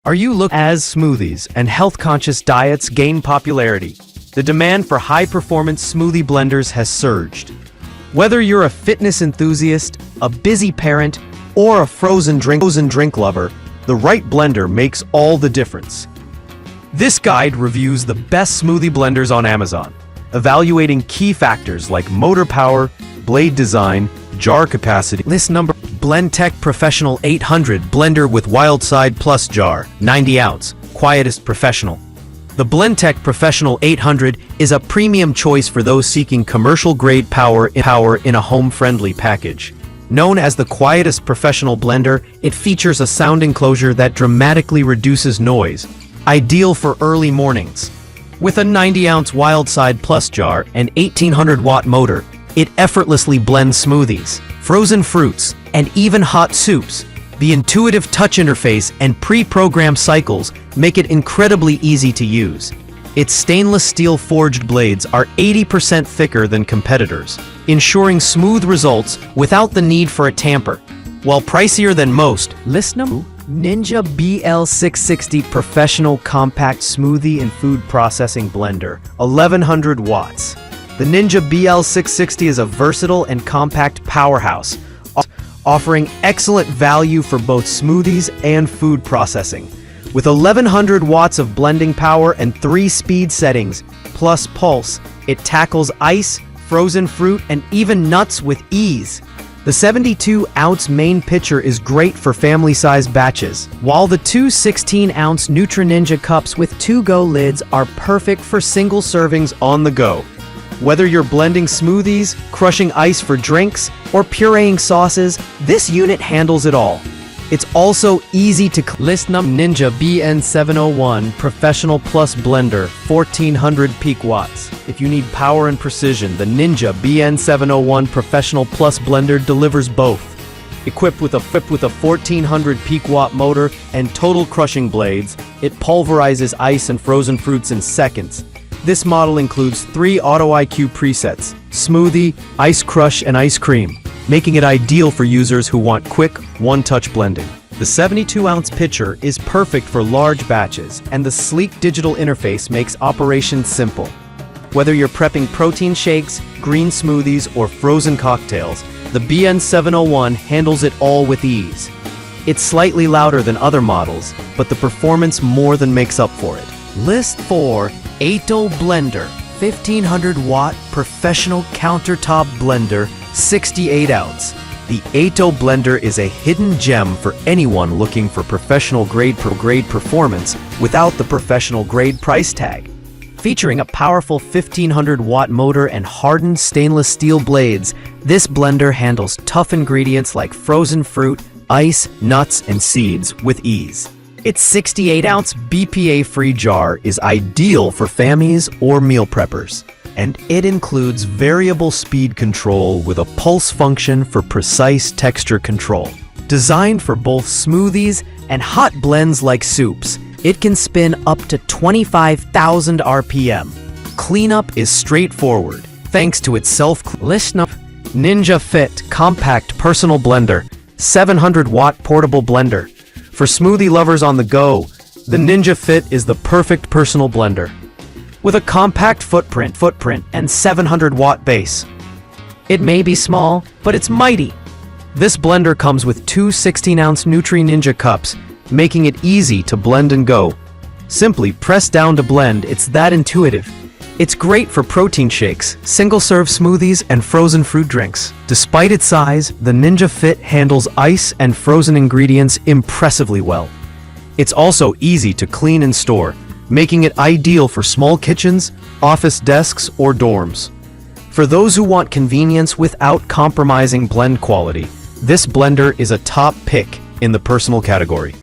Are you looking as smoothies and health-conscious diets gain popularity? The demand for high-performance smoothie blenders has surged. Whether you're a fitness enthusiast, a busy parent, or a frozen drink lover, the right blender makes all the difference. This guide reviews the best smoothie blenders on Amazon, evaluating key factors like motor power, blade design, jar capacity. List number: Blendtec Professional 800 blender with Wild Side Plus jar, 90 ounce, quietest professional. The Blendtec Professional 800 is a premium choice for those seeking commercial-grade power in a home-friendly package. Known as the quietest professional blender, it features a sound enclosure that dramatically reduces noise, ideal for early mornings. With a 90-ounce Wild Side Plus jar and 1800-watt motor, it effortlessly blends smoothies, frozen fruits, and even hot soups. The intuitive touch interface and pre-programmed cycles make it incredibly easy to use. Its stainless steel forged blades are 80% thicker than competitors, ensuring smooth results without the need for a tamper. While pricier than most, list number: Ninja BL660 Professional Compact Smoothie and Food Processing Blender, 1100 watts. The Ninja BL660 is a versatile and compact powerhouse, offering excellent value for both smoothies and food processing. With 1100 watts of blending power and 3 speed settings, plus pulse, it tackles ice, frozen fruit, and even nuts with ease. The 72-ounce main pitcher is great for family-sized batches, while the two 16-ounce Ninja cups with 2-go lids are perfect for single servings on the go. Whether you're blending smoothies, crushing ice for drinks, or pureeing sauces, this unit handles it all. It's also easy to list number: Ninja BN701 Professional Plus Blender, 1400 peak watts. If you need power and precision, the Ninja BN701 Professional Plus Blender delivers both. Equipped with a 1400 peak watt motor and total crushing blades, it pulverizes ice and frozen fruits in seconds. This model includes 3 Auto IQ presets: smoothie, ice crush, and ice cream, making it ideal for users who want quick, one-touch blending. The 72-ounce pitcher is perfect for large batches, and the sleek digital interface makes operations simple. Whether you're prepping protein shakes, green smoothies, or frozen cocktails, the BN701 handles it all with ease. It's slightly louder than other models, but the performance more than makes up for it. List 4. Ato Blender 1500 watt Professional Countertop Blender, 68 ounce. The Ato Blender is a hidden gem for anyone looking for professional grade performance without the professional grade price tag. Featuring a powerful 1500 watt motor and hardened stainless steel blades, this blender handles tough ingredients like frozen fruit, ice, nuts, and seeds with ease. Its 68-ounce BPA-free jar is ideal for families or meal preppers, and it includes variable speed control with a pulse function for precise texture control. Designed for both smoothies and hot blends like soups, it can spin up to 25,000 RPM. Cleanup is straightforward, thanks to its self-list number: Ninja Fit Compact Personal Blender, 700 watt portable blender. For smoothie lovers on the go, the Ninja Fit is the perfect personal blender. With a compact footprint and 700 watt base. It may be small, but it's mighty. This blender comes with 2 16-ounce Ninja cups, making it easy to blend and go. Simply press down to blend. It's that intuitive. It's great for protein shakes, single-serve smoothies, and frozen fruit drinks. Despite its size, the Ninja Fit handles ice and frozen ingredients impressively well. It's also easy to clean and store, making it ideal for small kitchens, office desks, or dorms. For those who want convenience without compromising blend quality, this blender is a top pick in the personal category.